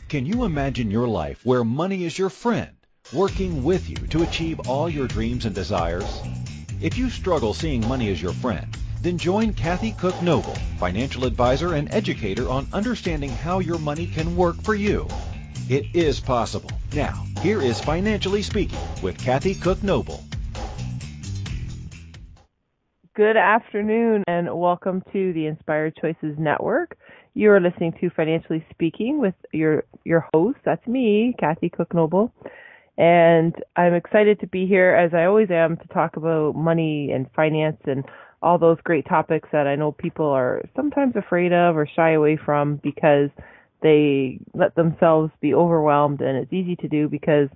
Can you imagine your life where money is your friend, working with you to achieve all your dreams and desires? If you struggle seeing money as your friend, then join Kathy Cook Noble, financial advisor and educator on understanding how your money can work for you. It is possible. Now, here is Financially Speaking with Kathy Cook Noble. Good afternoon and welcome to the Inspired Choices Network. You are listening to Financially Speaking with your host, that's me, Kathy Cook Noble. And I'm excited to be here, as I always am, to talk about money and finance and all those great topics that I know people are sometimes afraid of or shy away from because they let themselves be overwhelmed, and it's easy to do because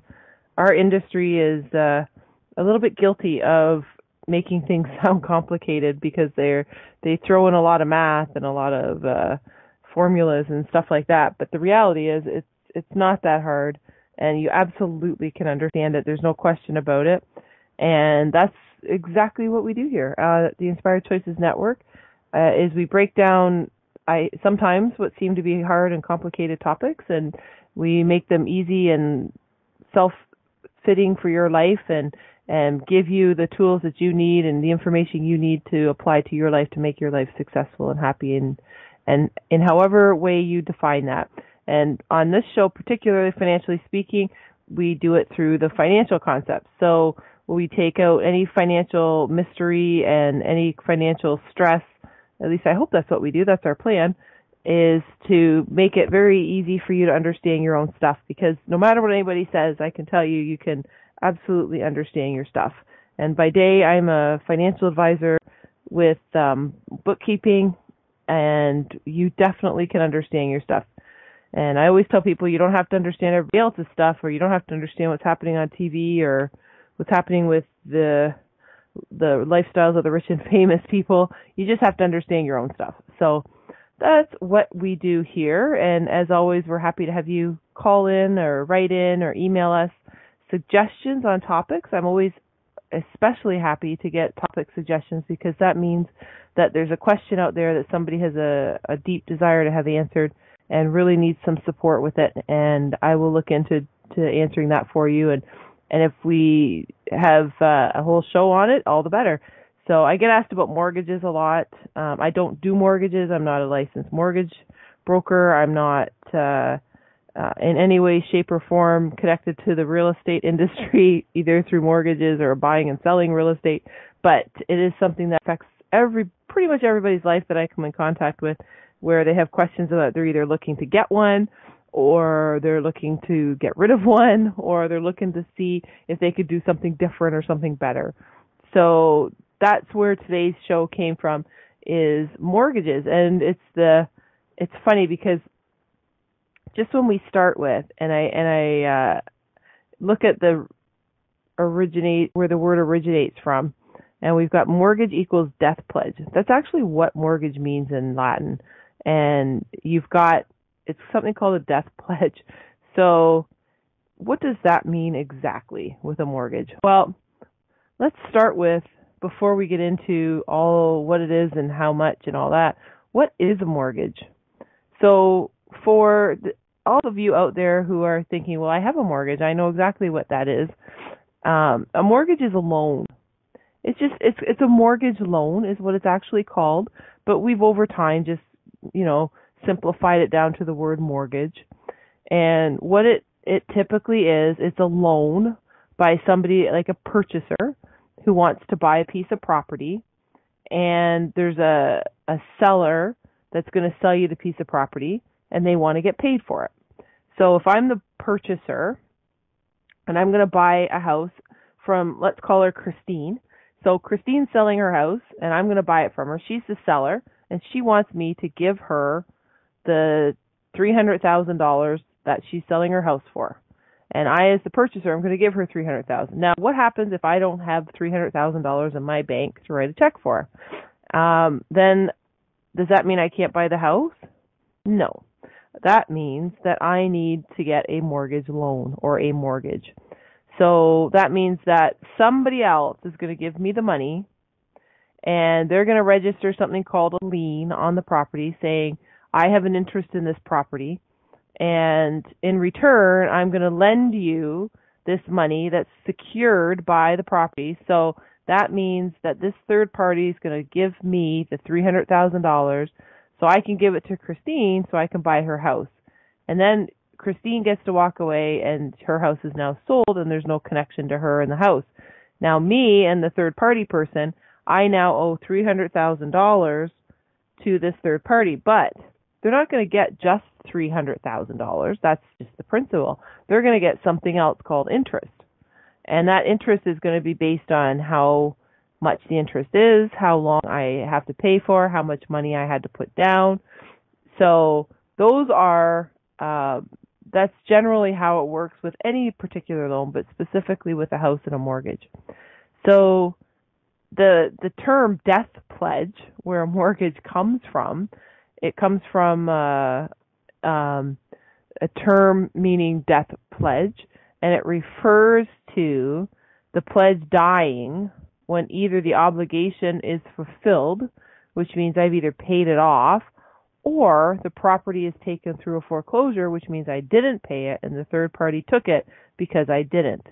our industry is a little bit guilty of making things sound complicated because they throw in a lot of math and a lot of formulas and stuff like that. But the reality is it's not that hard, and you absolutely can understand it. There's no question about it. And that's exactly what we do here. The Inspired Choices Network is we break down sometimes what seem to be hard and complicated topics, and we make them easy and self-fitting for your life and give you the tools that you need and the information you need to apply to your life to make your life successful and happy and in however way you define that. And on this show, particularly Financially Speaking, we do it through the financial concepts. So we take out any financial mystery and any financial stress. At least I hope that's what we do. That's our plan, is to make it very easy for you to understand your own stuff. Because no matter what anybody says, I can tell you, you can absolutely understand your stuff. And by day, I'm a financial advisor with bookkeeping, and you definitely can understand your stuff. And I always tell people you don't have to understand everybody else's stuff, or you don't have to understand what's happening on TV or what's happening with the lifestyles of the rich and famous people. You just have to understand your own stuff. So that's what we do here. And as always, we're happy to have you call in or write in or email us suggestions on topics. I'm always especially happy to get topic suggestions because that means that there's a question out there that somebody has a deep desire to have answered and really needs some support with it. And I will look into answering that for you. And if we have a whole show on it, all the better. So I get asked about mortgages a lot. I don't do mortgages. I'm not a licensed mortgage broker. I'm not in any way, shape, or form connected to the real estate industry, either through mortgages or buying and selling real estate. But it is something that affects pretty much everybody's life that I come in contact with, where they have questions about they're either looking to get one, or they're looking to get rid of one, or they're looking to see if they could do something different or something better. So that's where today's show came from, is mortgages. And it's funny because just when we start with, and I look at where the word originates from, and we've got mortgage equals death pledge. That's actually what mortgage means in Latin. And it's something called a death pledge. So what does that mean exactly with a mortgage? Well, let's start with, before we get into all what it is and how much and all that, what is a mortgage? So for all of you out there who are thinking, well, I have a mortgage, I know exactly what that is. A mortgage is a loan. It's a mortgage loan is what it's actually called, but we've over time just, simplified it down to the word mortgage. And what it typically is, it's a loan by somebody like a purchaser who wants to buy a piece of property, and there's a seller that's going to sell you the piece of property, and they want to get paid for it. So if I'm the purchaser and I'm going to buy a house from, let's call her Christine. So Christine's selling her house, and I'm going to buy it from her. She's the seller, and she wants me to give her the $300,000 that she's selling her house for. And I, as the purchaser, I'm going to give her $300,000. Now, what happens if I don't have $300,000 in my bank to write a check for? Then does that mean I can't buy the house? No. That means that I need to get a mortgage loan or a mortgage. So that means that somebody else is going to give me the money, and they're going to register something called a lien on the property saying, I have an interest in this property, And in return, I'm going to lend you this money that's secured by the property. So that means that this third party is going to give me the $300,000 so I can give it to Christine so I can buy her house. And then Christine gets to walk away and her house is now sold and there's no connection to her and the house. Now me and the third party person, I now owe $300,000 to this third party, but they're not going to get just $300,000. That's just the principal. They're going to get something else called interest. And that interest is going to be based on how much the interest is, how long I have to pay for, how much money I had to put down. So those are, that's generally how it works with any particular loan, but specifically with a house and a mortgage. So the term death pledge, where a mortgage comes from, it comes from a term meaning death pledge, and it refers to the pledge dying when either the obligation is fulfilled, which means I've either paid it off, or the property is taken through a foreclosure, which means I didn't pay it and the third party took it because I didn't.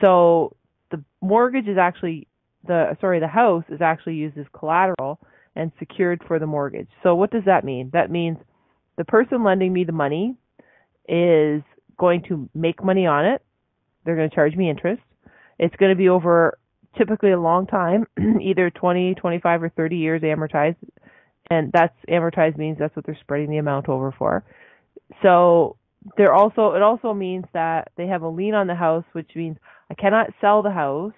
So the mortgage is actually, the house is actually used as collateral and secured for the mortgage. So what does that mean? That means the person lending me the money is going to make money on it. They're going to charge me interest. It's going to be over typically a long time, either 20, 25, or 30 years amortized. And that's amortized means that's what they're spreading the amount over for. So it also means that they have a lien on the house, which means I cannot sell the house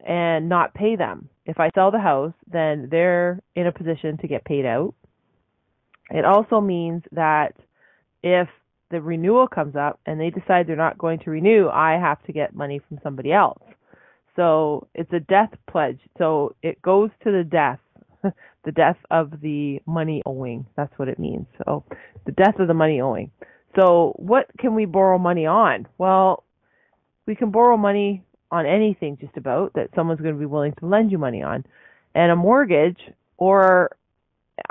and not pay them. If I sell the house, then they're in a position to get paid out. It also means that if the renewal comes up and they decide they're not going to renew, I have to get money from somebody else. So it's a death pledge. So it goes to the death, the death of the money owing. That's what it means. So the death of the money owing. So what can we borrow money on? Well, we can borrow money on anything just about that someone's going to be willing to lend you money on. And a mortgage or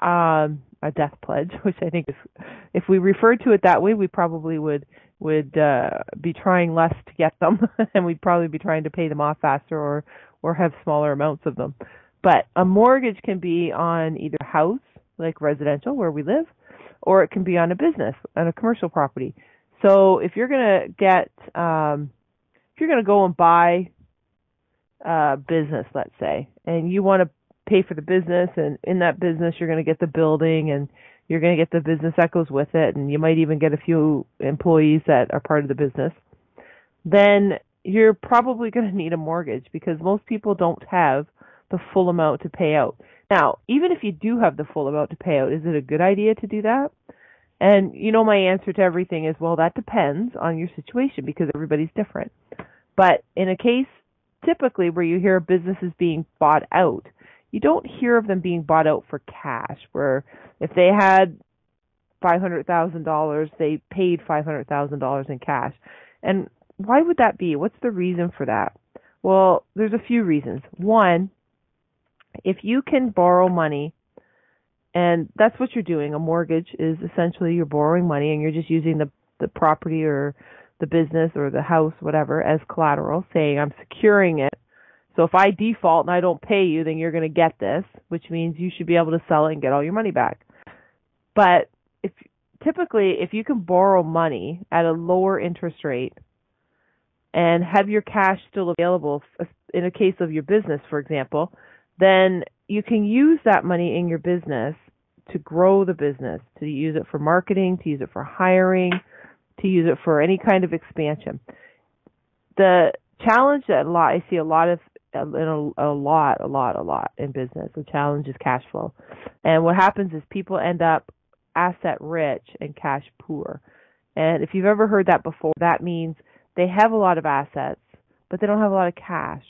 a death pledge, which I think is, if we referred to it that way, we probably would be trying less to get them and we'd probably be trying to pay them off faster or have smaller amounts of them. But a mortgage can be on either a house, like residential where we live, or it can be on a business, on a commercial property. So if you're going to get, if you're going to go and buy a business, let's say, and you want to pay for the business, and in that business you're going to get the building and you're going to get the business that goes with it, and you might even get a few employees that are part of the business, then you're probably going to need a mortgage because most people don't have the full amount to pay out. Now, even if you do have the full amount to pay out, is it a good idea to do that? And you know my answer to everything is, well, that depends on your situation because everybody's different. But in a case typically where you hear businesses being bought out, you don't hear of them being bought out for cash, where if they had $500,000, they paid $500,000 in cash. And why would that be? What's the reason for that? Well, there's a few reasons. One, if you can borrow money, and that's what you're doing, a mortgage is essentially you're borrowing money and you're just using the property or the business or the house, whatever, as collateral, saying I'm securing it. So if I default and I don't pay you, then you're going to get this, which means you should be able to sell it and get all your money back. But if you can borrow money at a lower interest rate and have your cash still available in a case of your business, for example, then you can use that money in your business to grow the business, to use it for marketing, to use it for hiring, to use it for any kind of expansion. The challenge that I see a lot in business, the challenge is cash flow. And what happens is people end up asset rich and cash poor. And if you've ever heard that before, that means they have a lot of assets, but they don't have a lot of cash.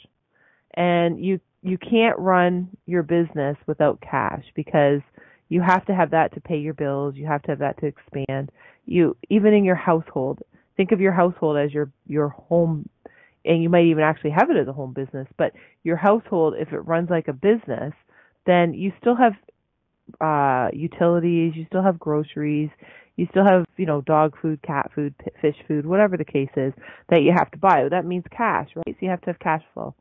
And you can't run your business without cash because you have to have that to pay your bills. You have to have that to expand. Even in your household, think of your household as your home, and you might even actually have it as a home business. But your household, if it runs like a business, then you still have utilities, you still have groceries, You still have, dog food, cat food, fish food, whatever the case is that you have to buy. Well, that means cash, right? So you have to have cash flow.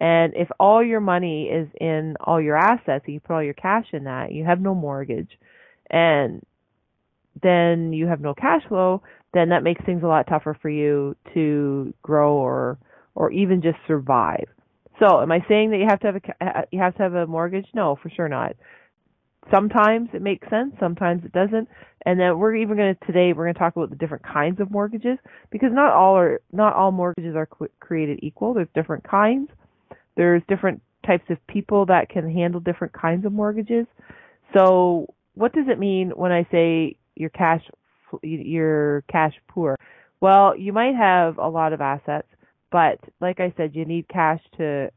And if all your money is in all your assets and you put all your cash in that, you have no mortgage, and then you have no cash flow, then that makes things a lot tougher for you to grow or even just survive. So, am I saying that you have to have a mortgage? No, for sure not. Sometimes it makes sense, sometimes it doesn't. And then we're going to talk about the different kinds of mortgages, because not all mortgages are created equal. There's different kinds. There's different types of people that can handle different kinds of mortgages. So, what does it mean when I say you're cash poor? Well, you might have a lot of assets, but like I said, you need cash to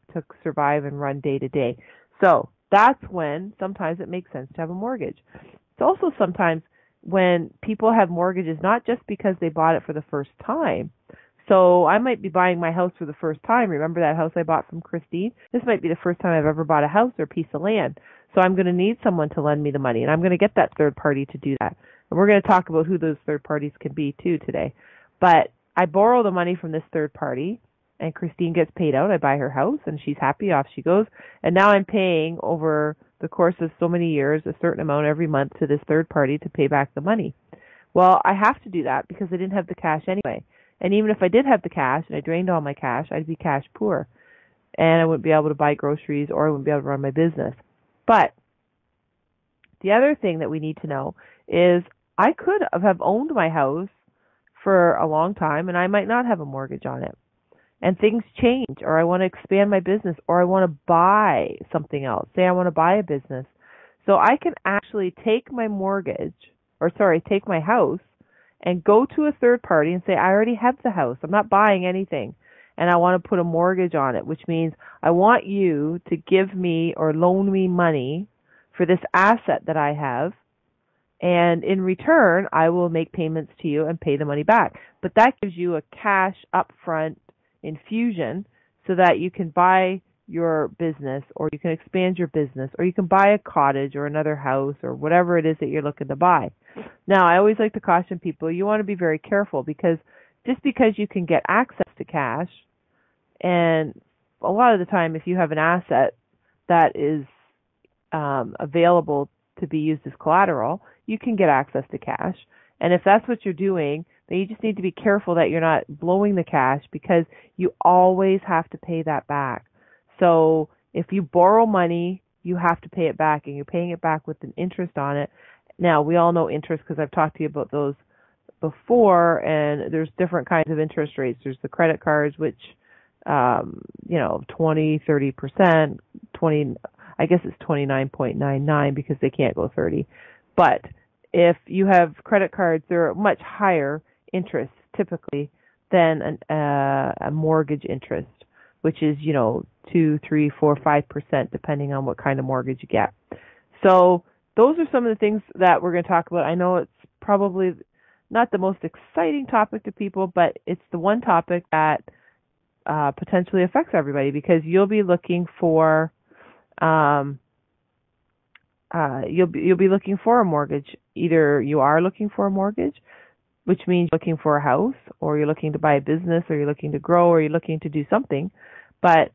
survive and run day to day. So that's when sometimes it makes sense to have a mortgage. It's also sometimes when people have mortgages not just because they bought it for the first time. So I might be buying my house for the first time. Remember that house I bought from Christine? This might be the first time I've ever bought a house or a piece of land. So I'm going to need someone to lend me the money, and I'm going to get that third party to do that. And we're going to talk about who those third parties can be too today. But I borrow the money from this third party, and Christine gets paid out. I buy her house, and she's happy. Off she goes. And now I'm paying over the course of so many years a certain amount every month to this third party to pay back the money. Well, I have to do that because I didn't have the cash anyway. And even if I did have the cash and I drained all my cash, I'd be cash poor. And I wouldn't be able to buy groceries, or I wouldn't be able to run my business. But the other thing that we need to know is I could have owned my house for a long time, and I might not have a mortgage on it. And things change, or I want to expand my business, or I want to buy something else. Say I want to buy a business. So I can actually take my take my house and go to a third party and say, I already have the house. I'm not buying anything. And I want to put a mortgage on it, which means I want you to give me or loan me money for this asset that I have. And in return, I will make payments to you and pay the money back. But that gives you a cash upfront infusion so that you can buy your business, or you can expand your business, or you can buy a cottage or another house or whatever it is that you're looking to buy. Now, I always like to caution people, you want to be very careful, because just because you can get access to cash, and a lot of the time if you have an asset that is available to be used as collateral, you can get access to cash. And if that's what you're doing, then you just need to be careful that you're not blowing the cash, because you always have to pay that back. So if you borrow money, you have to pay it back, and you're paying it back with an interest on it. Now, we all know interest because I've talked to you about those before, and there's different kinds of interest rates. There's the credit cards, which, 20, 30%, 20, I guess it's 29.99 because they can't go 30. But if you have credit cards, they're much higher interest typically than a mortgage interest, which is, 2, 3, 4, 5%, depending on what kind of mortgage you get. So those are some of the things that we're going to talk about. I know it's probably not the most exciting topic to people, but it's the one topic that potentially affects everybody, because you'll be looking for you'll be looking for a mortgage. Either you are looking for a mortgage, which means you're looking for a house, or you're looking to buy a business, or you're looking to grow, or you're looking to do something. But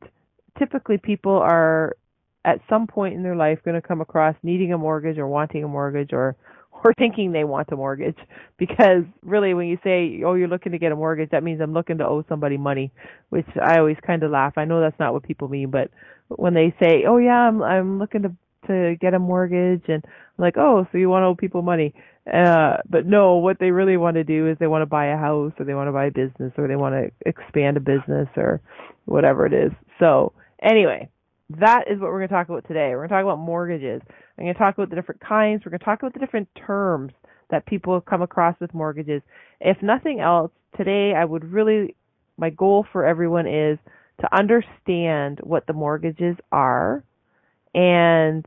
typically people are at some point in their life going to come across needing a mortgage, or wanting a mortgage, or thinking they want a mortgage. Because really, when you say, oh, you're looking to get a mortgage, that means I'm looking to owe somebody money, which I always kind of laugh. I know that's not what people mean, but when they say, oh yeah, I'm looking to get a mortgage, and I'm like, oh, so you want to owe people money. But no, what they really want to do is they want to buy a house, or they want to buy a business, or they want to expand a business, or whatever it is. So anyway, that is what we're going to talk about today. We're going to talk about mortgages. I'm going to talk about the different kinds. We're going to talk about the different terms that people come across with mortgages. If nothing else, today my goal for everyone is to understand what the mortgages are, and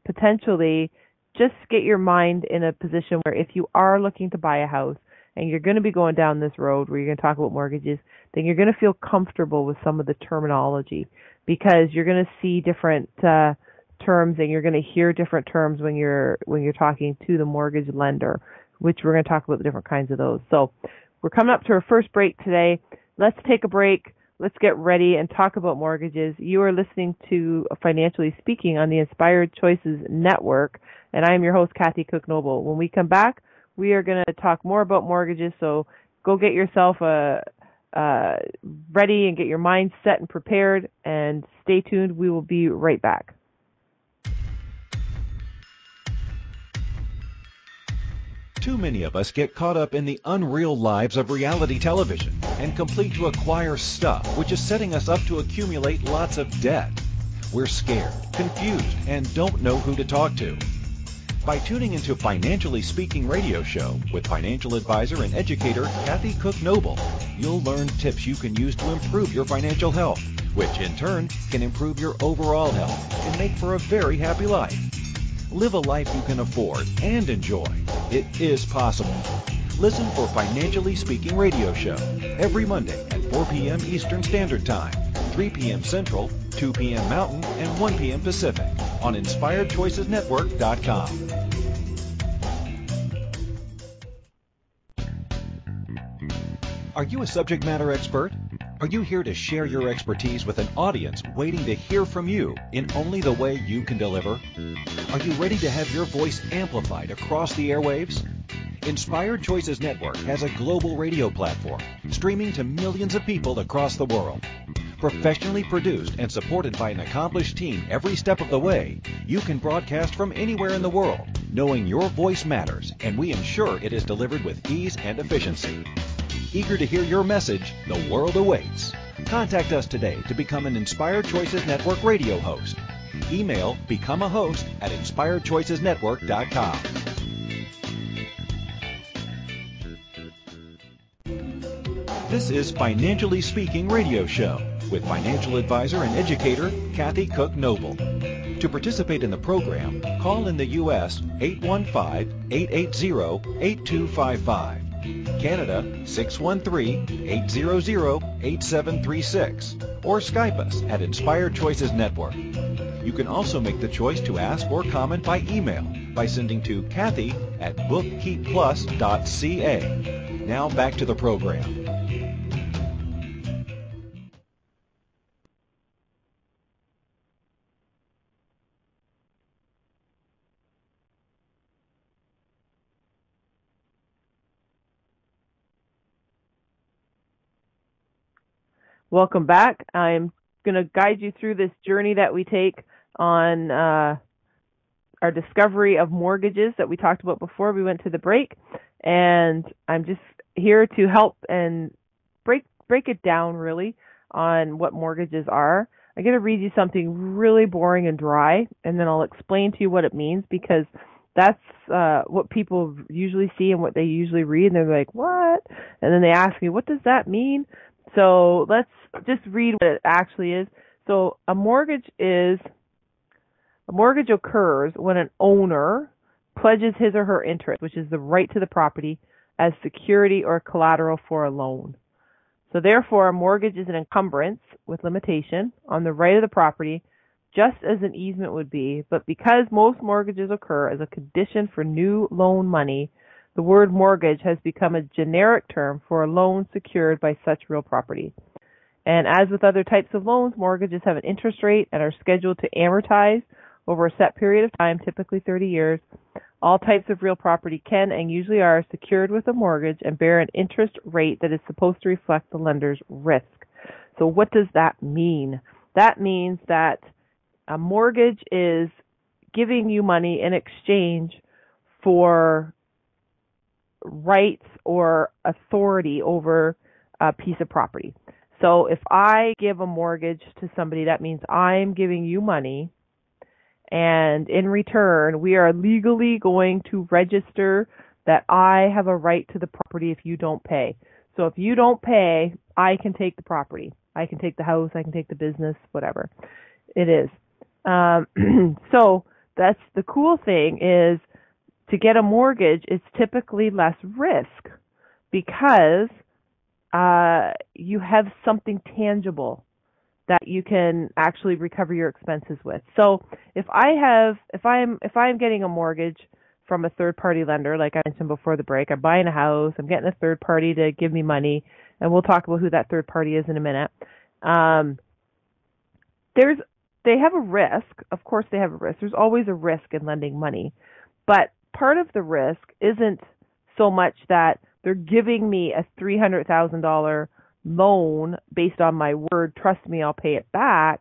potentially just get your mind in a position where if you are looking to buy a house and you're going to be going down this road where you're going to talk about mortgages, then you're going to feel comfortable with some of the terminology, because you're going to see different terms, and you're going to hear different terms when you're talking to the mortgage lender, which we're going to talk about the different kinds of those. So we're coming up to our first break today. Let's take a break. Let's get ready and talk about mortgages. You are listening to Financially Speaking on the Inspired Choices Network, and I'm your host, Kathy Cook Noble. When we come back, we are going to talk more about mortgages, so go get yourself ready and get your mind set and prepared, and stay tuned. We will be right back. Too many of us get caught up in the unreal lives of reality television and complete to acquire stuff, which is setting us up to accumulate lots of debt. We're scared, confused, and don't know who to talk to. By tuning into Financially Speaking radio show with financial advisor and educator Kathy Cook Noble, you'll learn tips you can use to improve your financial health, which in turn can improve your overall health and make for a very happy life. Live a life you can afford and enjoy. It is possible. Listen for Financially Speaking radio show every Monday at 4 p.m. Eastern Standard Time, 3 p.m. Central, 2 p.m. Mountain, and 1 p.m. Pacific on InspiredChoicesNetwork.com. Are you a subject matter expert? Are you here to share your expertise with an audience waiting to hear from you in only the way you can deliver? Are you ready to have your voice amplified across the airwaves? Inspired Choices Network has a global radio platform streaming to millions of people across the world. Professionally produced and supported by an accomplished team every step of the way, you can broadcast from anywhere in the world, knowing your voice matters, and we ensure it is delivered with ease and efficiency. Eager to hear your message, the world awaits. Contact us today to become an Inspired Choices Network radio host. Email becomeahost@inspiredchoicesnetwork.com. This is Financially Speaking radio show with financial advisor and educator Kathy Cook Noble. To participate in the program, call in the U.S. 815-880-8255. Canada 613-800-8736, or Skype us at Inspired Choices Network. You can also make the choice to ask or comment by email by sending to Kathy@bookkeepplus.ca. Now back to the program. Welcome back. I'm going to guide you through this journey that we take on our discovery of mortgages that we talked about before we went to the break. And I'm just here to help and break it down really on what mortgages are. I'm going to read you something really boring and dry, and then I'll explain to you what it means, because that's what people usually see and what they usually read. And they're like, what? And then they ask me, what does that mean? So let's just read what it actually is. So a mortgage occurs when an owner pledges his or her interest, which is the right to the property, as security or collateral for a loan. So therefore, a mortgage is an encumbrance with limitation on the right of the property, just as an easement would be. But because most mortgages occur as a condition for new loan money, the word mortgage has become a generic term for a loan secured by such real property. And as with other types of loans, mortgages have an interest rate and are scheduled to amortize over a set period of time, typically 30 years. All types of real property can and usually are secured with a mortgage and bear an interest rate that is supposed to reflect the lender's risk. So what does that mean? That means that a mortgage is giving you money in exchange for rights or authority over a piece of property. So if I give a mortgage to somebody, that means I'm giving you money, and in return, we are legally going to register that I have a right to the property if you don't pay. So if you don't pay, I can take the property. I can take the house, I can take the business, whatever it is. So that's the cool thing is, to get a mortgage, it's typically less risk because you have something tangible that you can actually recover your expenses with. So if I'm getting a mortgage from a third-party lender, like I mentioned before the break. I'm buying a house. I'm getting a third party to give me money, and we'll talk about who that third party is in a minute. They have a risk. Of course, they have a risk. There's always a risk in lending money, but part of the risk isn't so much that they're giving me a $300,000 loan based on my word. Trust me, I'll pay it back.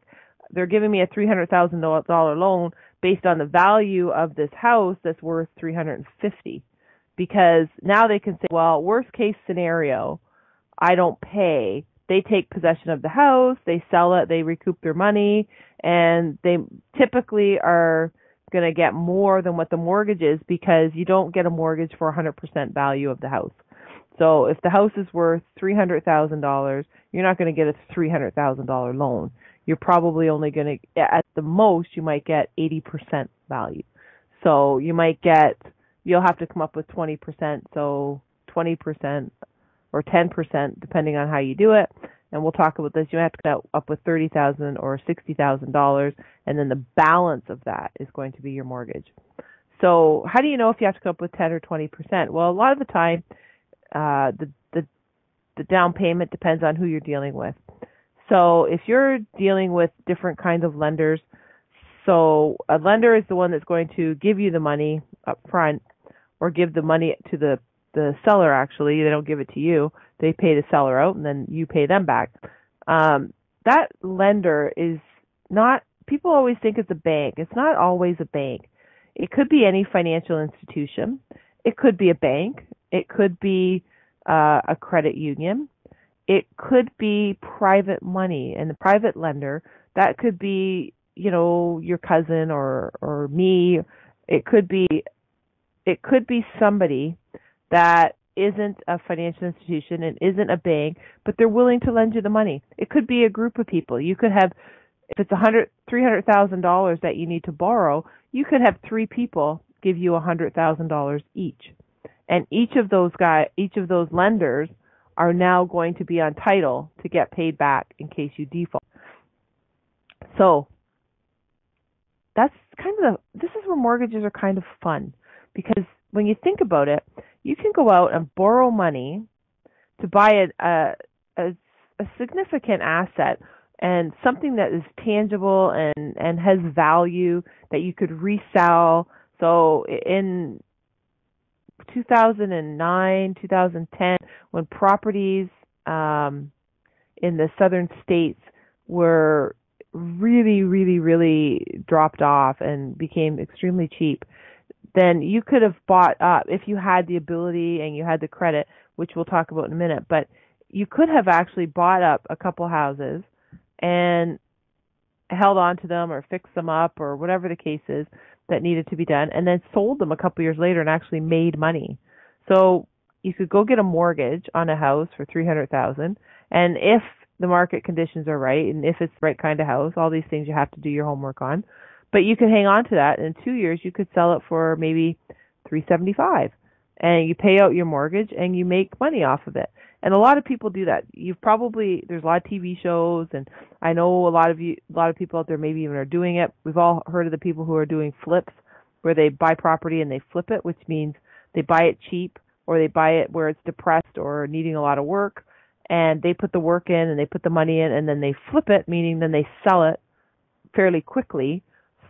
They're giving me a $300,000 loan based on the value of this house that's worth $350,000, because now they can say, well, worst case scenario, I don't pay. They take possession of the house, they sell it, they recoup their money, and they typically are going to get more than what the mortgage is, because you don't get a mortgage for 100% value of the house. So if the house is worth $300,000, you're not going to get a $300,000 loan. You're probably only going to, at the most, you might get 80% value. So you'll have to come up with 20%, so 20% or 10%, depending on how you do it. And we'll talk about this. You have to come up with $30,000 or $60,000, and then the balance of that is going to be your mortgage. So how do you know if you have to come up with 10 or 20%? Well, a lot of the time, the down payment depends on who you're dealing with. So if you're dealing with different kinds of lenders, so a lender is the one that's going to give you the money up front, or give the money to the seller. Actually, they don't give it to you. They pay the seller out, and then you pay them back. That lender is not, people always think it's a bank. It's not always a bank. It could be any financial institution. It could be a bank. It could be a credit union. It could be private money, and the private lender, that could be, your cousin or me. It could be somebody that isn't a financial institution and isn't a bank, but they're willing to lend you the money. It could be a group of people. You could have, if it's $300,000 that you need to borrow, you could have 3 people give you $100,000 each. And each of those lenders are now going to be on title to get paid back in case you default. So that's this is where mortgages are kind of fun, because when you think about it, you can go out and borrow money to buy a significant asset, and something that is tangible and has value that you could resell. So in 2009, 2010, when properties in the southern states were really, really, really dropped off and became extremely cheap, then you could have bought up, if you had the ability and you had the credit, which we'll talk about in a minute, but you could have actually bought up a couple houses and held on to them or fixed them up or whatever the case is that needed to be done, and then sold them a couple years later and actually made money. So you could go get a mortgage on a house for $300,000, and if the market conditions are right, and if it's the right kind of house, all these things you have to do your homework on, but you could hang on to that, and in 2 years you could sell it for maybe $375,000, and you pay out your mortgage and you make money off of it. And a lot of people do that. There's a lot of TV shows, and I know a lot of people out there maybe even are doing it. We've all heard of the people who are doing flips, where they buy property and they flip it, which means they buy it cheap, or they buy it where it's depressed or needing a lot of work, and they put the work in and they put the money in, and then they flip it, meaning then they sell it fairly quickly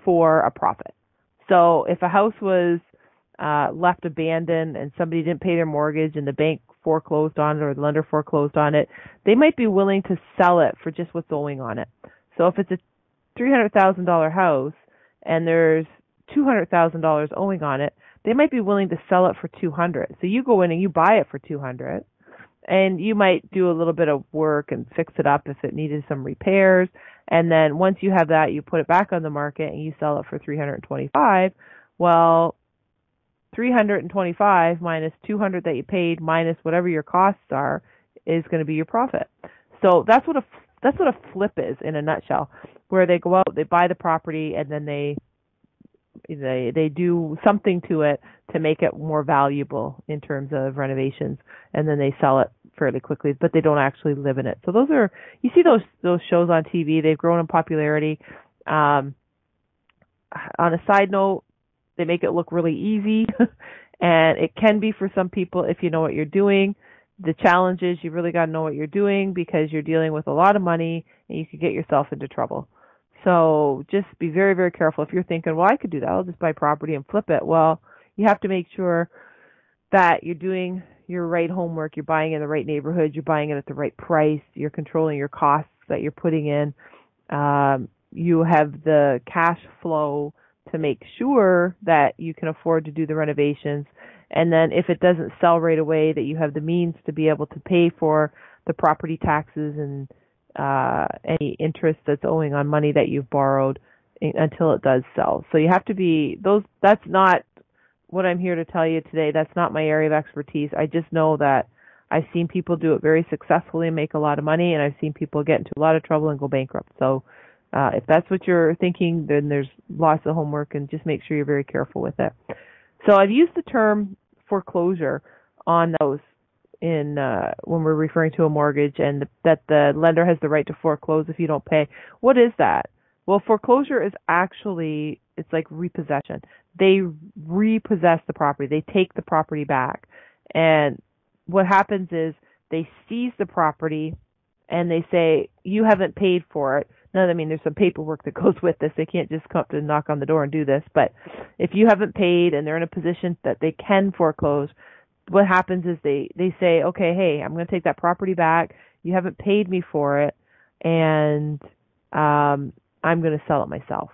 for a profit. So if a house was left abandoned and somebody didn't pay their mortgage and the bank foreclosed on it or the lender foreclosed on it, they might be willing to sell it for just what's owing on it. So if it's a $300,000 house and there's $200,000 owing on it, they might be willing to sell it for $200,000. So you go in and you buy it for $200,000, and you might do a little bit of work and fix it up if it needed some repairs. And then once you have that, you put it back on the market and you sell it for $325,000. Well, $325,000 minus $200,000 that you paid minus whatever your costs are is going to be your profit. So that's what a flip is in a nutshell, where they go out, they buy the property, and then they do something to it to make it more valuable in terms of renovations, and then they sell it fairly quickly, but they don't actually live in it. So you see those shows on TV, they've grown in popularity. On a side note, they make it look really easy. And it can be for some people if you know what you're doing. The challenge is you really got to know what you're doing because you're dealing with a lot of money and you could get yourself into trouble. So just be very, very careful. If you're thinking, well, I could do that, I'll just buy property and flip it. Well, you have to make sure that you're doing your right homework, you're buying in the right neighborhood, you're buying it at the right price, you're controlling your costs that you're putting in. You have the cash flow to make sure that you can afford to do the renovations. And then if it doesn't sell right away, that you have the means to be able to pay for the property taxes and any interest that's owing on money that you've borrowed until it does sell. So you have to be that's not what I'm here to tell you today. That's not my area of expertise. I just know that I've seen people do it very successfully and make a lot of money, and I've seen people get into a lot of trouble and go bankrupt. So if that's what you're thinking, then there's lots of homework, and just make sure you're very careful with it. So I've used the term foreclosure on those in when we're referring to a mortgage, and that the lender has the right to foreclose if you don't pay. What is that? Well, foreclosure is actually, it's like repossession. They repossess the property. They take the property back. And what happens is they seize the property and they say, you haven't paid for it. Now, I mean, there's some paperwork that goes with this. They can't just come up to knock on the door and do this. But if you haven't paid and they're in a position that they can foreclose, what happens is they say, okay, hey, I'm going to take that property back. You haven't paid me for it, and I'm going to sell it myself.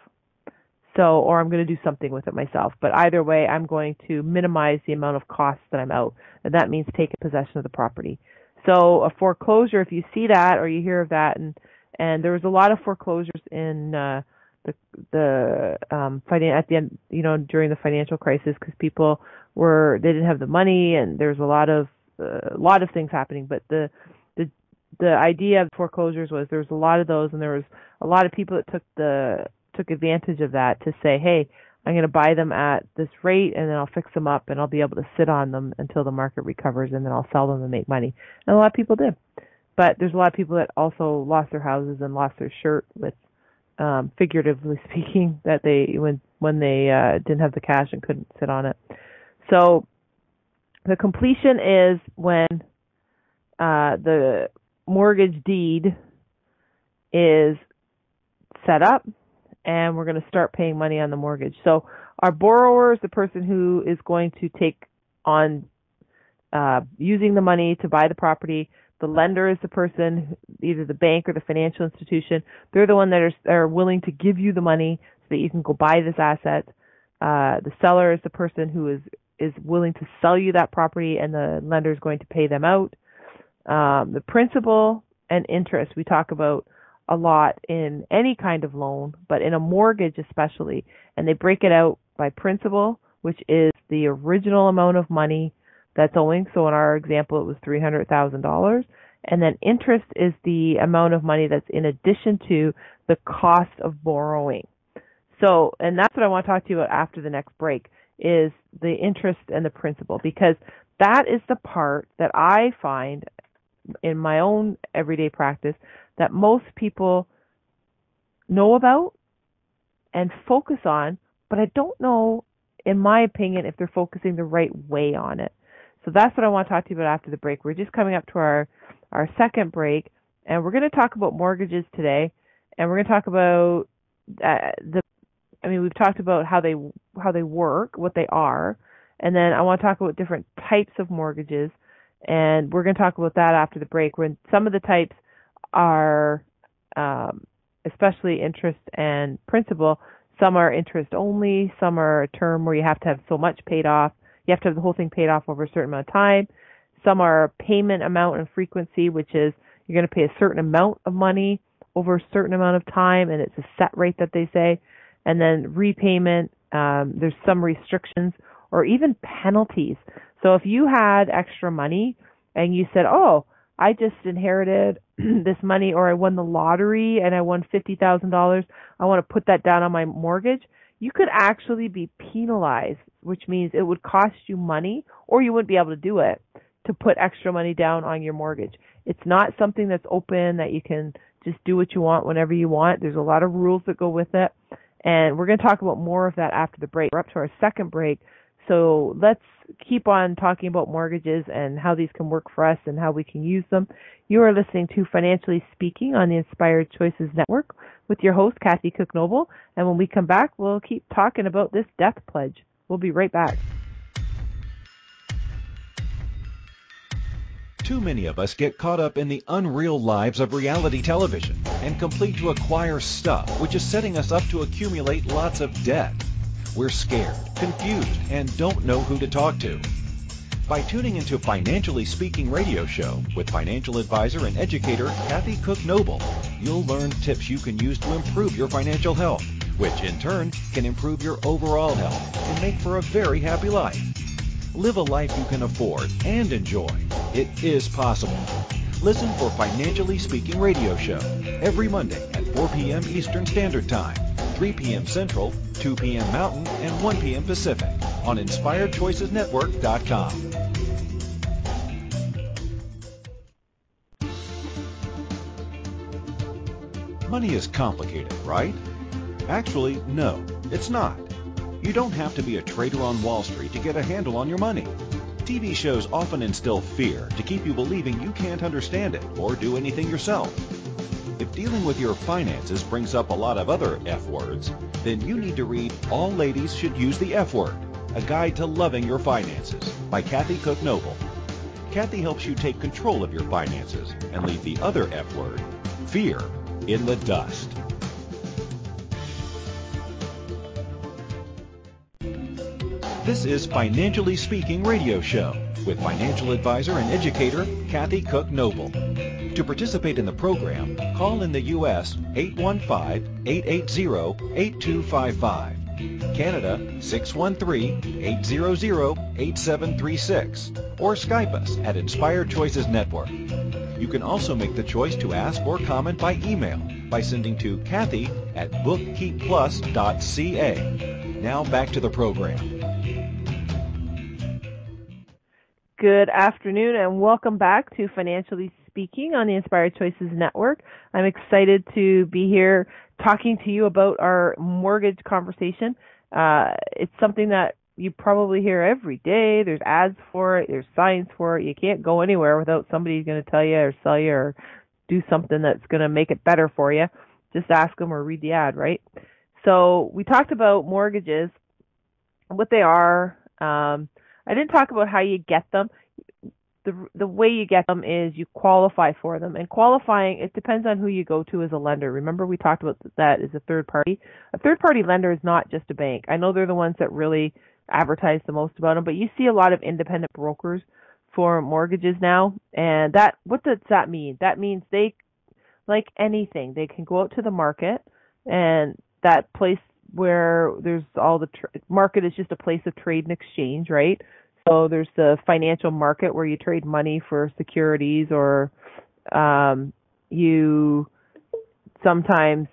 Or I'm going to do something with it myself. But either way, I'm going to minimize the amount of costs that I'm out. And that means taking possession of the property. So a foreclosure, if you see that or you hear of that, and there was a lot of foreclosures in at the end, during the financial crisis, because people they didn't have the money, and there's a lot of things happening. But the idea of foreclosures was there was a lot of those, and there was a lot of people that took advantage of that to say, hey, I'm going to buy them at this rate, and then I'll fix them up, and I'll be able to sit on them until the market recovers, and then I'll sell them and make money. And a lot of people did. But there's a lot of people that also lost their houses and lost their shirt, with figuratively speaking, that when they didn't have the cash and couldn't sit on it. So the completion is when the mortgage deed is set up, and we're going to start paying money on the mortgage. So our borrower is the person who is going to take on using the money to buy the property. The lender is the person, either the bank or the financial institution. They're the one that are willing to give you the money so that you can go buy this asset. The seller is the person who is willing to sell you that property, and the lender is going to pay them out. The principal and interest we talk about a lot in any kind of loan, but in a mortgage especially. And they break it out by principal, which is the original amount of money that's owing. So in our example, it was $300,000. And then interest is the amount of money that's in addition to the cost of borrowing. So, and that's what I want to talk to you about after the next break, is the interest and the principal, because that is the part that I find in my own everyday practice that most people know about and focus on, but I don't know, in my opinion, if they're focusing the right way on it. So that's what I want to talk to you about after the break. We're just coming up to our second break, and we're going to talk about mortgages today, and we're going to talk about we've talked about how they work, what they are, and then I want to talk about different types of mortgages, and we're going to talk about that after the break. When some of the types are, especially interest and principal, some are interest only, some are a term where you have to have so much paid off. You have to have the whole thing paid off over a certain amount of time. Some are payment amount and frequency, which is you're going to pay a certain amount of money over a certain amount of time, and it's a set rate that they say. And then repayment, there's some restrictions or even penalties. So if you had extra money and you said, oh, I just inherited this money, or I won the lottery and I won $50,000, I want to put that down on my mortgage, you could actually be penalized, which means it would cost you money, or you wouldn't be able to do it, to put extra money down on your mortgage. It's not something that's open that you can just do what you want whenever you want. There's a lot of rules that go with it. And we're going to talk about more of that after the break. We're up to our second break. So let's keep on talking about mortgages and how these can work for us and how we can use them. You are listening to Financially Speaking on the Inspired Choices Network with your host, Kathy Cook Noble. And when we come back, we'll keep talking about this death pledge. We'll be right back. Too many of us get caught up in the unreal lives of reality television and complete to acquire stuff, which is setting us up to accumulate lots of debt. We're scared, confused, and don't know who to talk to. By tuning into Financially Speaking radio show with financial advisor and educator Kathy Cook Noble, you'll learn tips you can use to improve your financial health, which in turn can improve your overall health and make for a very happy life. Live a life you can afford and enjoy. It is possible. Listen for Financially Speaking radio show every Monday at 4 p.m. Eastern Standard Time, 3 p.m. Central, 2 p.m. Mountain, and 1 p.m. Pacific on InspiredChoicesNetwork.com. Money is complicated, right? Actually, no, it's not. You don't have to be a trader on Wall Street to get a handle on your money. TV shows often instill fear to keep you believing you can't understand it or do anything yourself. If dealing with your finances brings up a lot of other F words, then you need to read All Ladies Should Use the F Word, A Guide to Loving Your Finances by Kathy Cook Noble. Kathy helps you take control of your finances and leave the other F word, fear, in the dust. This is Financially Speaking radio show with financial advisor and educator Kathy Cook Noble. To participate in the program, call in the U.S. 815-880-8255, Canada 613-800-8736, or Skype us at Inspired Choices Network. You can also make the choice to ask or comment by email by sending to Kathy at bookkeepplus.ca. Now back to the program. Good afternoon and welcome back to Financially Speaking on the Inspired Choices Network. I'm excited to be here talking to you about our mortgage conversation. It's something that you probably hear every day. There's ads for it. There's signs for it. You can't go anywhere without somebody going to tell you or sell you or do something that's going to make it better for you. Just ask them or read the ad, right? So we talked about mortgages, what they are. I didn't talk about how you get them. The way you get them is you qualify for them. And qualifying, it depends on who you go to as a lender. Remember we talked about that as a third party. A third party lender is not just a bank. I know they're the ones that really advertise the most about them, but you see a lot of independent brokers for mortgages now. And that, what does that mean? That means they, like anything, they can go out to the market, and that place where there's all the market is just a place of trade and exchange, right? So there's the financial market where you trade money for securities, or you sometimes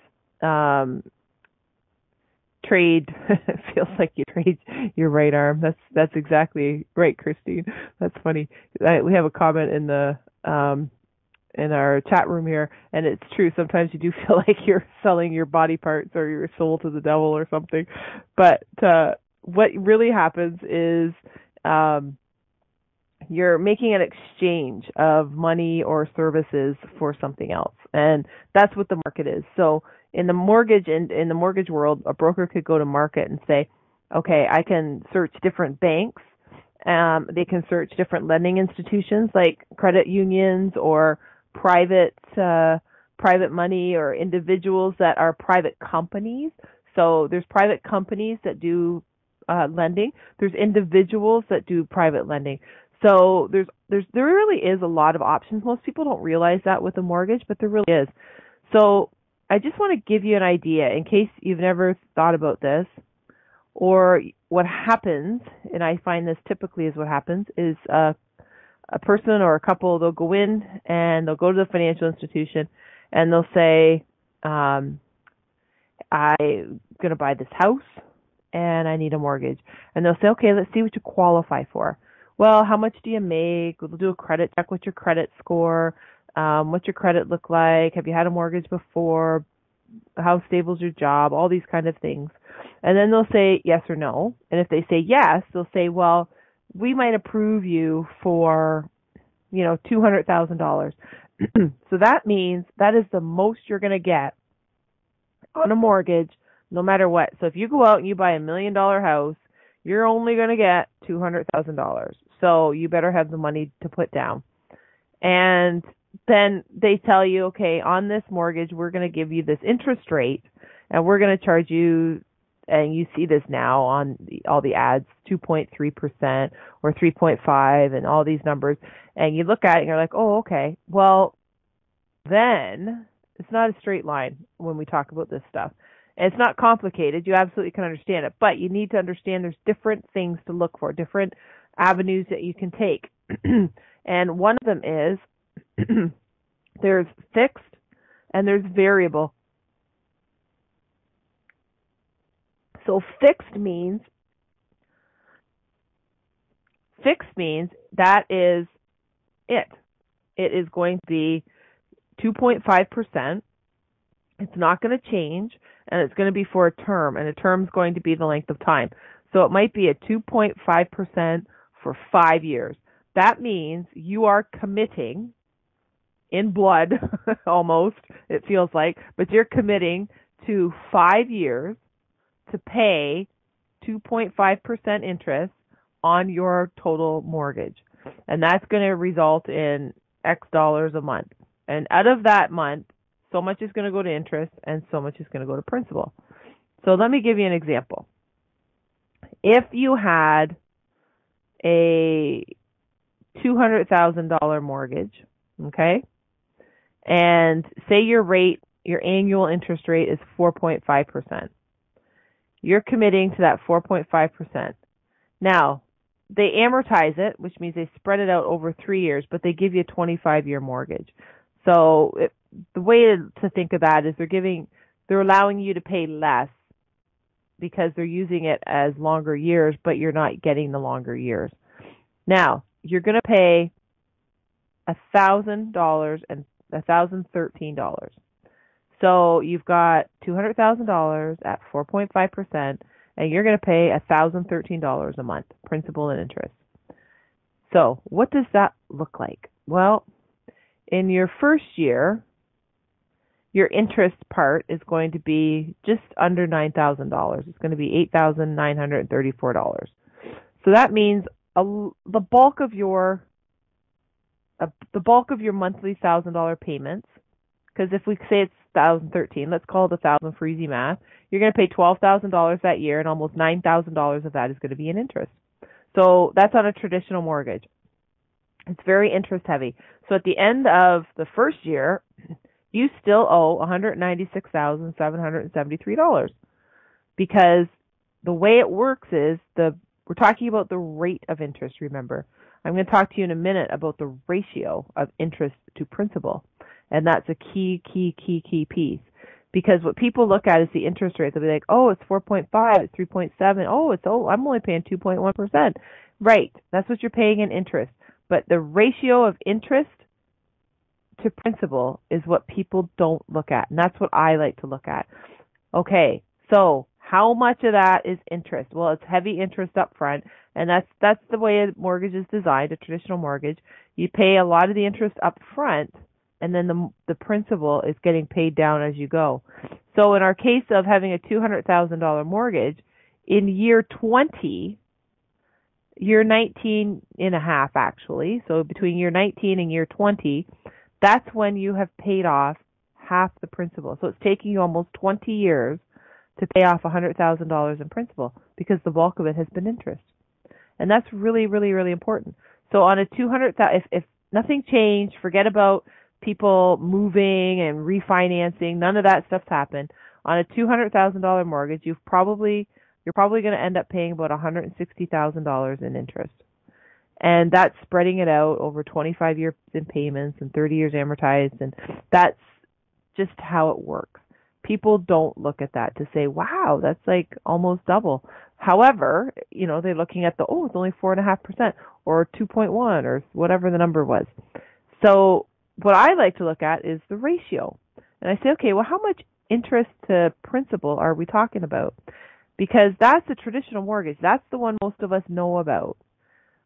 trade. It feels like you trade your right arm. That's exactly right, Christine. That's funny. We have a comment in the in our chat room here, and it's true. Sometimes you do feel like you're selling your body parts or your soul to the devil or something. But what really happens is you're making an exchange of money or services for something else, and that's what the market is. So in the mortgage in the mortgage world, a broker could go to market and say, okay, I can search different banks. They can search different lending institutions like credit unions or private money, or individuals that are private companies. So there's private companies that do lending. There's individuals that do private lending. So there really is a lot of options. Most people don't realize that with a mortgage, but there really is. So I just want to give you an idea in case you've never thought about this, or what happens, and I find this typically is what happens, is a person or a couple, they'll go in and they'll go to the financial institution and they'll say, I'm going to buy this house and I need a mortgage. And they'll say, okay, let's see what you qualify for. Well, how much do you make? We'll do a credit check. What's your credit score? What's your credit look like? Have you had a mortgage before? how stable is your job, all these kind of things. And then they'll say yes or no. And if they say yes, they'll say, well, we might approve you for, $200,000. So that means that is the most you're going to get on a mortgage, no matter what. So if you go out and you buy $1 million house, you're only going to get $200,000. So you better have the money to put down. And then they tell you, okay, on this mortgage, we're going to give you this interest rate, and we're going to charge you, and you see this now on all the ads, 2.3% or 3.5 and all these numbers. And you look at it and you're like, oh, okay. Well, then it's not a straight line when we talk about this stuff. And it's not complicated. You absolutely can understand it. But you need to understand there's different things to look for, different avenues that you can take. And one of them is there's fixed and there's variable. So fixed means that is it. It is going to be 2.5%. It's not going to change, and it's going to be for a term, and a term is going to be the length of time. So it might be a 2.5% for 5 years. That means you are committing in blood, almost, it feels like, but you're committing to 5 years to pay 2.5% interest on your total mortgage. And that's going to result in X dollars a month. And out of that month, so much is going to go to interest and so much is going to go to principal. So let me give you an example. If you had a $200,000 mortgage, okay, and say your annual interest rate is 4.5%. You're committing to that 4.5%. Now, they amortize it, which means they spread it out over 3 years, but they give you a 25-year mortgage. So the way to think of that is they're allowing you to pay less because they're using it as longer years, but you're not getting the longer years. Now, you're going to pay $1,000 and $1,013. So you've got $200,000 at 4.5%, and you're going to pay $1,013 a month, principal and interest. So what does that look like? Well, in your first year, your interest part is going to be just under $9,000. It's going to be $8,934. So that means the bulk of your monthly $1,000 payments, because if we say it's 1,013, let's call it 1,000 for easy math. You're going to pay $12,000 that year, and almost $9,000 of that is going to be in interest. So that's on a traditional mortgage. It's very interest heavy. So at the end of the first year, you still owe $196,773 because the way it works is we're talking about the rate of interest, remember. I'm going to talk to you in a minute about the ratio of interest to principal. And that's a key piece. Because what people look at is the interest rate. They'll be like, oh, it's 4.5, it's 3.7. I'm only paying 2.1%. Right. That's what you're paying in interest. But the ratio of interest to principal is what people don't look at. And that's what I like to look at. Okay. So how much of that is interest? Well, it's heavy interest up front. And that's the way a mortgage is designed, a traditional mortgage. You pay a lot of the interest up front, and then the principal is getting paid down as you go. So in our case of having a $200,000 mortgage, in year 20, year 19 and a half actually, so between year 19 and year 20, that's when you have paid off half the principal. So it's taking you almost 20 years to pay off $100,000 in principal because the bulk of it has been interest. And that's really, really, really important. So on a $200,000, if nothing changed, forget about people moving and refinancing, none of that stuff's happened. On a $200,000 mortgage, you're probably going to end up paying about $160,000 in interest. And that's spreading it out over 25 years in payments and 30 years amortized, and that's just how it works. People don't look at that to say, wow, that's like almost double. However, they're looking at it's only 4.5% or 2.1 or whatever the number was. So what I like to look at is the ratio. And I say, okay, well, how much interest to principal are we talking about? Because that's the traditional mortgage. That's the one most of us know about.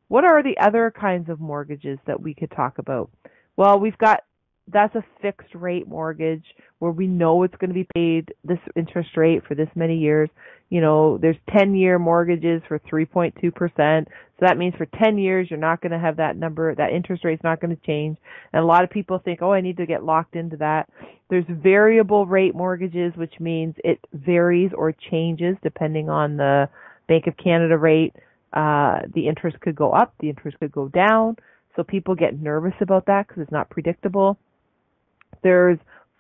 What are the other kinds of mortgages that we could talk about? Well, that's a fixed rate mortgage where we know it's going to be paid this interest rate for this many years. There's 10-year mortgages for 3.2%. So that means for 10 years, you're not going to have that number, that interest rate's not going to change. And a lot of people think, I need to get locked into that. There's variable rate mortgages, which means it varies or changes depending on the Bank of Canada rate. The interest could go up, the interest could go down. So people get nervous about that because it's not predictable. There's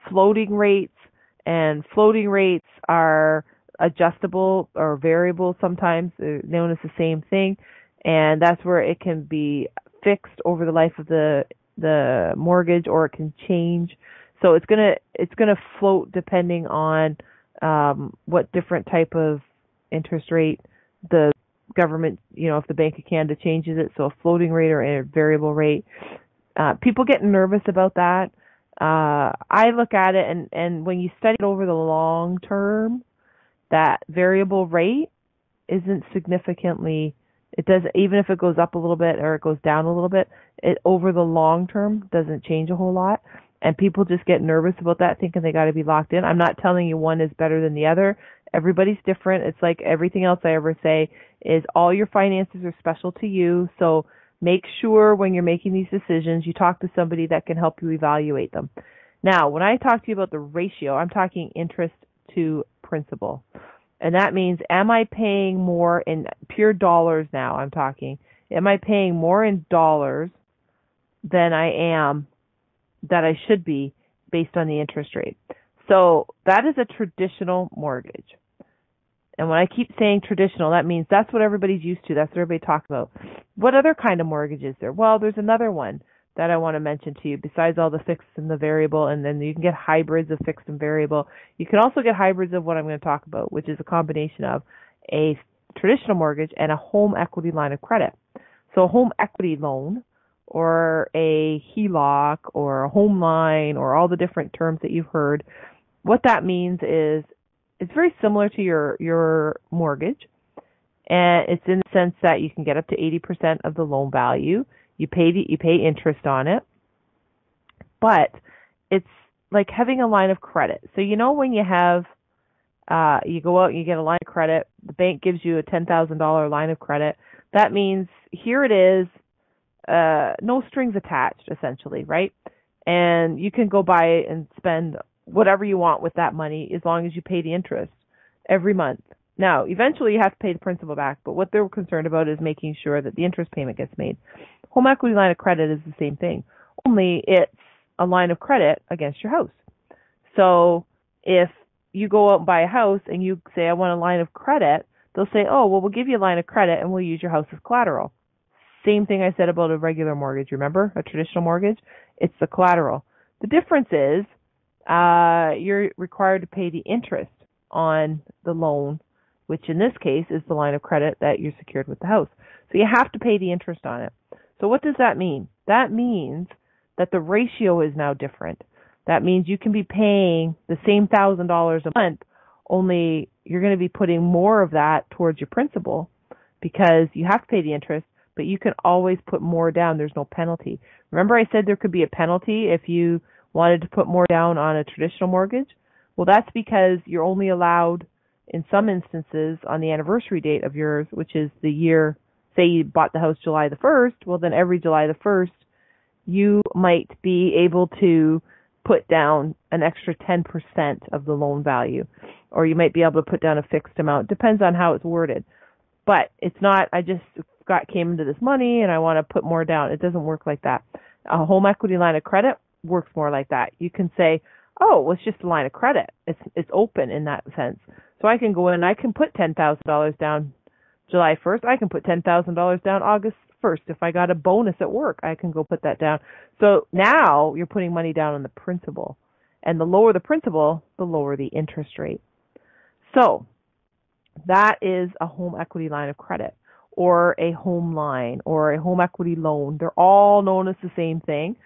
floating rates, and floating rates are adjustable or variable sometimes, known as the same thing. And that's where it can be fixed over the life of the mortgage, or it can change. So it's gonna float depending on what different type of interest rate the government, if the Bank of Canada changes it, so a floating rate or a variable rate. People get nervous about that. I look at it, and when you study it over the long term, that variable rate isn't significantly, it does, even if it goes up a little bit or it goes down a little bit, it over the long term doesn't change a whole lot. And people just get nervous about that, thinking they got to be locked in. I'm not telling you one is better than the other. Everybody's different. It's like everything else I ever say is all your finances are special to you. So make sure when you're making these decisions, you talk to somebody that can help you evaluate them. Now, when I talk to you about the ratio, I'm talking interest to principal. And that means, am I paying more in pure dollars now? I'm talking. Am I paying more in dollars than that I should be based on the interest rate? So that is a traditional mortgage. And when I keep saying traditional, that means that's what everybody's used to. That's what everybody talks about. What other kind of mortgage is there? Well, there's another one that I want to mention to you besides all the fixed and the variable, and then you can get hybrids of fixed and variable. You can also get hybrids of what I'm going to talk about, which is a combination of a traditional mortgage and a home equity line of credit. So a home equity loan, or a HELOC, or a home line, or all the different terms that you've heard, what that means is it's very similar to your mortgage, and it's in the sense that you can get up to 80% of the loan value. You pay interest on it, but it's like having a line of credit. So when you have you go out and you get a line of credit, the bank gives you a $10,000 line of credit. That means here it is, no strings attached, essentially, right? And you can go buy and spend whatever you want with that money as long as you pay the interest every month. Now, eventually you have to pay the principal back, but what they're concerned about is making sure that the interest payment gets made. Home equity line of credit is the same thing, only it's a line of credit against your house. So if you go out and buy a house and you say, I want a line of credit, they'll say, oh, well, we'll give you a line of credit and we'll use your house as collateral. Same thing I said about a regular mortgage, remember? A traditional mortgage? It's the collateral. The difference is you're required to pay the interest on the loan, which in this case is the line of credit that you're secured with the house. So you have to pay the interest on it. So what does that mean? That means that the ratio is now different. That means you can be paying the same $1,000 a month, only you're going to be putting more of that towards your principal because you have to pay the interest, but you can always put more down. There's no penalty. Remember I said there could be a penalty if you wanted to put more down on a traditional mortgage? Well, that's because you're only allowed, in some instances, on the anniversary date of yours, which is the year, say you bought the house July the 1st, well then every July the 1st, you might be able to put down an extra 10% of the loan value, or you might be able to put down a fixed amount. Depends on how it's worded. But it's not, I just came into this money and I want to put more down. It doesn't work like that. A home equity line of credit works more like that. You can say, oh, well, it's just a line of credit. It's open in that sense. So I can go in and I can put $10,000 down July 1st. I can put $10,000 down August 1st. If I got a bonus at work, I can go put that down. So now you're putting money down on the principal. And the lower the principal, the lower the interest rate. So that is a home equity line of credit, or a home line, or a home equity loan. They're all known as the same thing.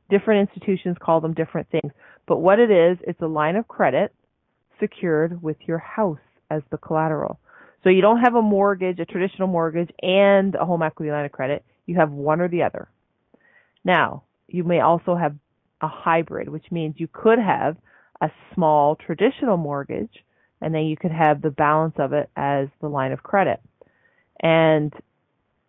Different institutions call them different things. But what it is, it's a line of credit secured with your house as the collateral. So you don't have a mortgage, a traditional mortgage, and a home equity line of credit. You have one or the other. Now, you may also have a hybrid, which means you could have a small traditional mortgage, and then you could have the balance of it as the line of credit. And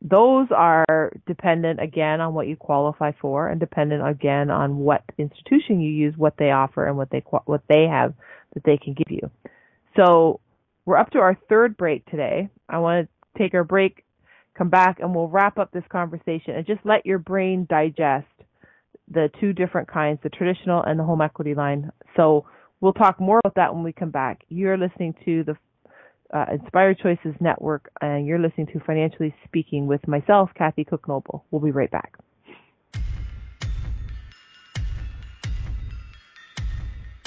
those are dependent, again, on what you qualify for and dependent, again, on what institution you use, what they offer, and what they have that they can give you. So we're up to our third break today. I want to take our break, come back, and we'll wrap up this conversation and just let your brain digest the two different kinds, the traditional and the home equity line. So we'll talk more about that when we come back. You're listening to the Inspired Choices Network, and you're listening to Financially Speaking with myself, Kathy Cook Noble. We'll be right back.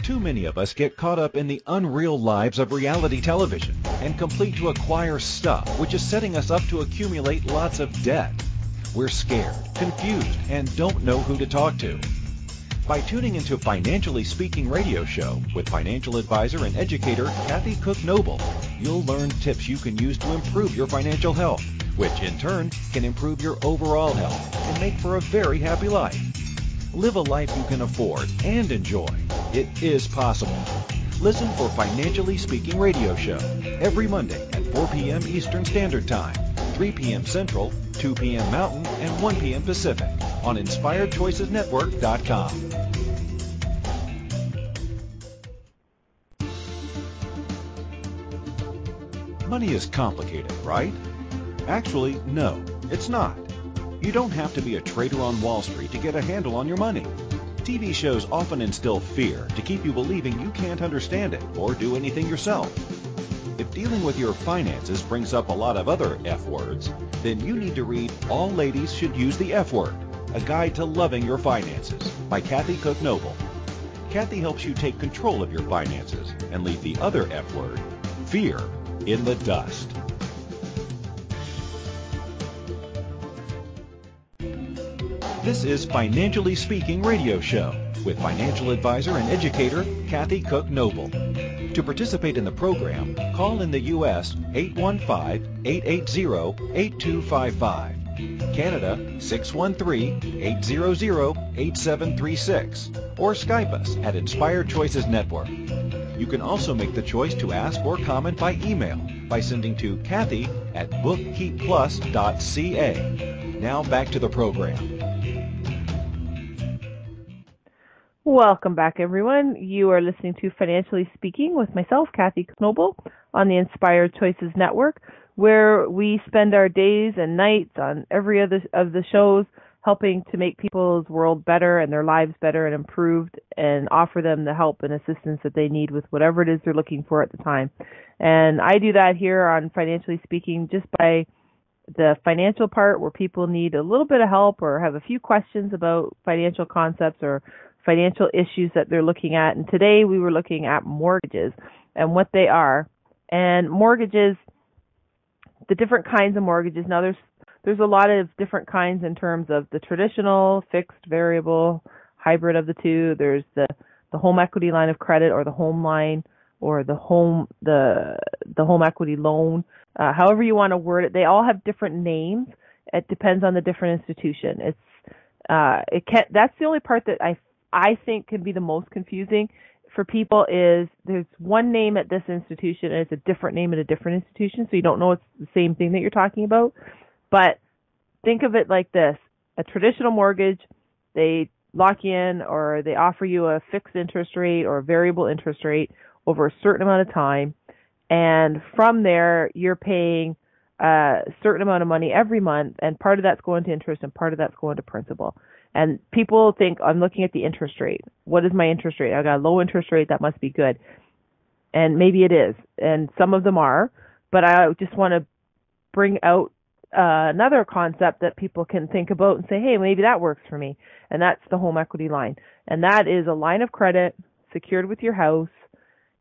Too many of us get caught up in the unreal lives of reality television and complete to acquire stuff, which is setting us up to accumulate lots of debt. We're scared, confused, and don't know who to talk to. By tuning into Financially Speaking radio show with financial advisor and educator Kathy Cook Noble, you'll learn tips you can use to improve your financial health, which in turn can improve your overall health and make for a very happy life. Live a life you can afford and enjoy. It is possible. Listen for Financially Speaking radio show every Monday at 4 p.m. Eastern Standard Time, 3 p.m. Central, 2 p.m. Mountain, and 1 p.m. Pacific on InspiredChoicesNetwork.com. Money is complicated, right? Actually, no, it's not. You don't have to be a trader on Wall Street to get a handle on your money. TV shows often instill fear to keep you believing you can't understand it or do anything yourself. If dealing with your finances brings up a lot of other F words, then you need to read All Ladies Should Use the F Word, A Guide to Loving Your Finances by Kathy Cook Noble. Kathy helps you take control of your finances and leave the other F word, fear, in the dust. This is Financially Speaking radio show with financial advisor and educator Kathy Cook Noble. To participate in the program, call in the U.S. 815-880-8255, Canada 613-800-8736, or Skype us at Inspired Choices Network. You can also make the choice to ask or comment by email by sending to Kathy at bookkeepplus.ca. Now back to the program. Welcome back, everyone. You are listening to Financially Speaking with myself, Kathy Noble, on the Inspired Choices Network, where we spend our days and nights on every other of the shows helping to make people's world better and their lives better and improved, and offer them the help and assistance that they need with whatever it is they're looking for at the time. And I do that here on Financially Speaking just by the financial part, where people need a little bit of help or have a few questions about financial concepts or financial issues that they're looking at. And today we were looking at mortgages and what they are. And mortgages, the different kinds of mortgages. Now there's a lot of different kinds in terms of the traditional, fixed, variable, hybrid of the two. There's the home equity line of credit, or the home line, or the home equity loan. However you want to word it, they all have different names. It depends on the different institution. That's the only part that I think can be the most confusing for people. Is there's one name at this institution and it's a different name at a different institution, so you don't know it's the same thing that you're talking about. But think of it like this. A traditional mortgage, they lock you in, or they offer you a fixed interest rate or a variable interest rate over a certain amount of time, and from there you're paying a certain amount of money every month, and part of that's going to interest and part of that's going to principal. And people think, I'm looking at the interest rate. What is my interest rate? I got a low interest rate, that must be good. And maybe it is, and some of them are, but I just want to bring out another concept that people can think about and say, hey, maybe that works for me. And that's the home equity line. And that is a line of credit secured with your house,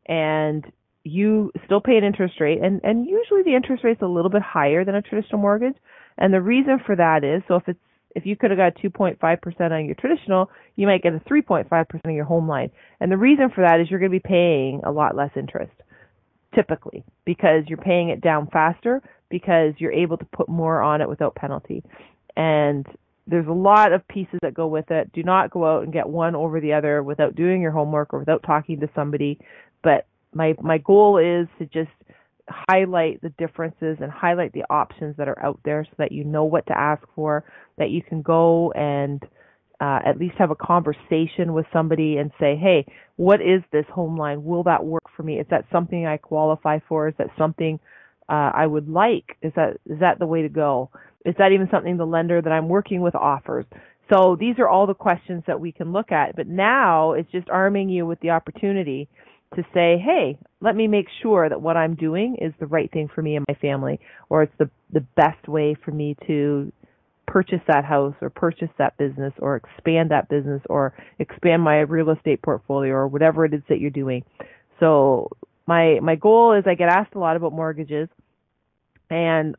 and you still pay an interest rate. And usually the interest rate's a little bit higher than a traditional mortgage. And the reason for that is, so if it's if you could have got 2.5% on your traditional, you might get a 3.5% on your home line. And the reason for that is you're going to be paying a lot less interest, typically, because you're paying it down faster, because you're able to put more on it without penalty. And there's a lot of pieces that go with it. Do not go out and get one over the other without doing your homework or without talking to somebody. But my goal is to just highlight the differences and highlight the options that are out there so that you know what to ask for, that you can go and at least have a conversation with somebody and say, hey, what is this home line? Will that work for me? Is that something I qualify for? Is that something I would like? Is that the way to go? Is that even something the lender that I'm working with offers? So these are all the questions that we can look at. But now it's just arming you with the opportunity to say, hey, let me make sure that what I'm doing is the right thing for me and my family, or it's the best way for me to purchase that house or purchase that business or expand that business or expand my real estate portfolio or whatever it is that you're doing. So my goal is I get asked a lot about mortgages, and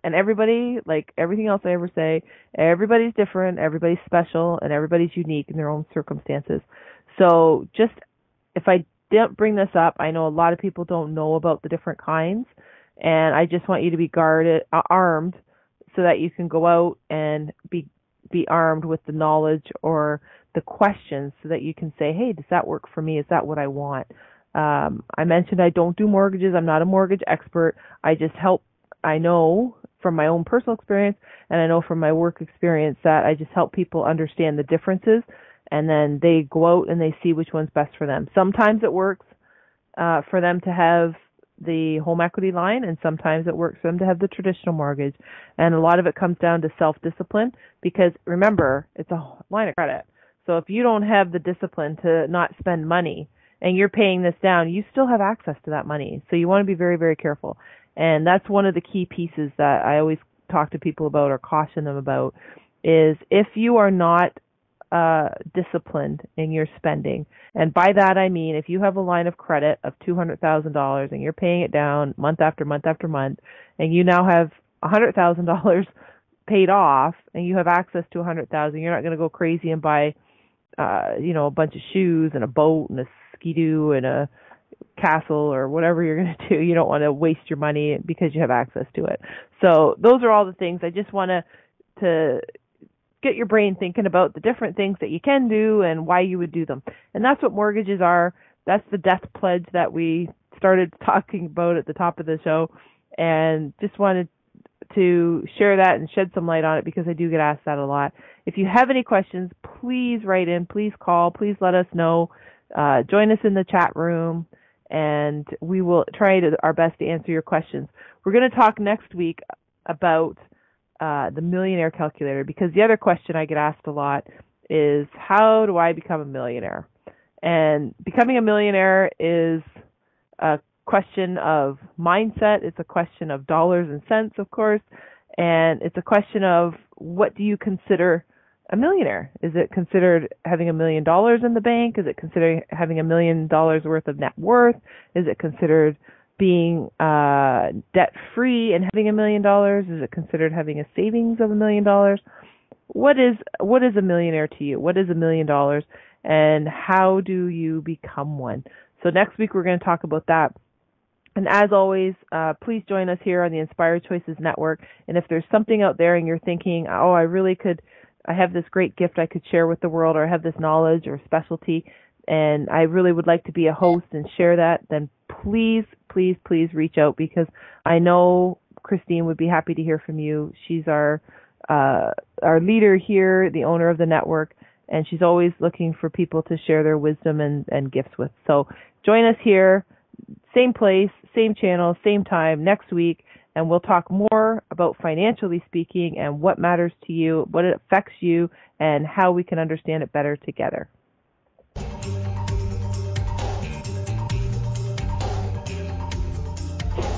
everybody, like everything else I ever say, everybody's different, everybody's special, and everybody's unique in their own circumstances. So just if I didn't bring this up, I know a lot of people don't know about the different kinds, and I just want you to be armed, so that you can go out and be armed with the knowledge or the questions so that you can say, hey, does that work for me? Is that what I want? I mentioned I don't do mortgages. I'm not a mortgage expert. I just help. I know from my own personal experience, and I know from my work experience, that I just help people understand the differences, and then they go out and they see which one's best for them. Sometimes it works for them to have the home equity line, and sometimes it works for them to have the traditional mortgage. And a lot of it comes down to self-discipline, because remember, it's a line of credit. So if you don't have the discipline to not spend money and you're paying this down, you still have access to that money. So you want to be very, very careful. And that's one of the key pieces that I always talk to people about or caution them about, is if you are not disciplined in your spending. And by that I mean, if you have a line of credit of $200,000 and you're paying it down month after month after month, and you now have $100,000 paid off, and you have access to $100,000, you're not going to go crazy and buy, a bunch of shoes and a boat and a ski-doo and a castle or whatever you're going to do. You don't want to waste your money because you have access to it. So those are all the things. I just want to get your brain thinking about the different things that you can do and why you would do them. And that's what mortgages are. That's the death pledge that we started talking about at the top of the show, and just wanted to share that and shed some light on it, because I do get asked that a lot. If you have any questions, please write in, please call, please let us know. Join us in the chat room, and we will try our best to answer your questions. We're going to talk next week about the millionaire calculator, because the other question I get asked a lot is, how do I become a millionaire? And becoming a millionaire is a question of mindset. It's a question of dollars and cents, of course, and it's a question of, what do you consider a millionaire? Is it considered having $1 million in the bank? Is it considered having $1 million worth of net worth? Is it considered being debt-free and having $1 million? Is it considered having a savings of $1 million? What is a millionaire to you? What is $1 million, and how do you become one? So next week we're going to talk about that. And as always, please join us here on the Inspired Choices Network. And if there's something out there and you're thinking, oh, I have this great gift I could share with the world, or I have this knowledge or specialty, and I really would like to be a host and share that, then please, please, please reach out, because I know Christine would be happy to hear from you. She's our leader here, the owner of the network, and she's always looking for people to share their wisdom and gifts with. So join us here, same place, same channel, same time next week, and we'll talk more about financially speaking and what matters to you, what it affects you, and how we can understand it better together.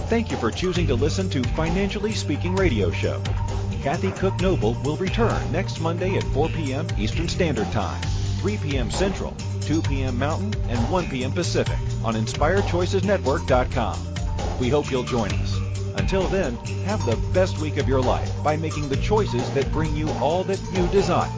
Thank you for choosing to listen to Financially Speaking Radio Show. Kathy Cook Noble will return next Monday at 4 p.m. Eastern Standard Time, 3 p.m. Central, 2 p.m. Mountain, and 1 p.m. Pacific on InspiredChoicesNetwork.com. We hope you'll join us. Until then, have the best week of your life by making the choices that bring you all that you desire.